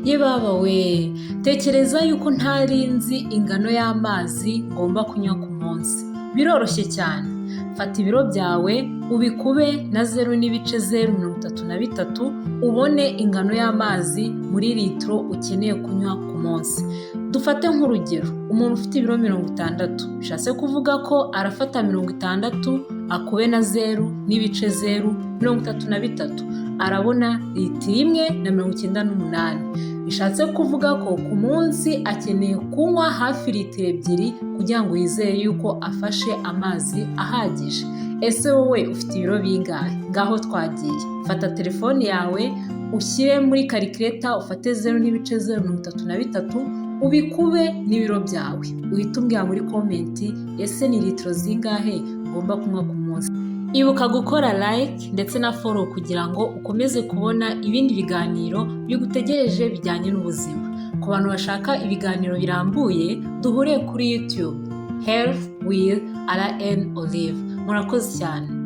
Ye baba we, tekereza yuko ntari nzi ingano y'amazi ngomba kunywa ku munsi. Biroroshye cyane. Fata ibiro byawe ubikube na 0.033 ubone ingano y'amazi muri litiro ukeneye kunywa ku munsi. Dufate nk'urugero, umuntu ufite ibiro 60, bishatse kuvuga ko arafata 60 akube na 0.033, arabona litiro 1.98. Bishatse kuvuga ko ku munsi akeneye kunywa hafi litiro 2 kugira ngo yizeye yuko afashe amazi ahagije. Ese wowe ufite ibiro bingahe? Ngaho twagiye. Fata telefone yawe ushyire muri calculator, ufate 0.033 ubikube n'ibiro byawe. Uhita umbwira muri comment ese ni litiro zingahe ngomba kunywa ku munsi. Ibuka gukora like ndetse na follow kugira ngo ukomeze kubona ibindi biganiro bigutegereje bijyanye n'ubuzima. Ku bantu bashaka ibiganiro birambuye, duhure kuri YouTube Health with RN Olive. Murakoze cyane.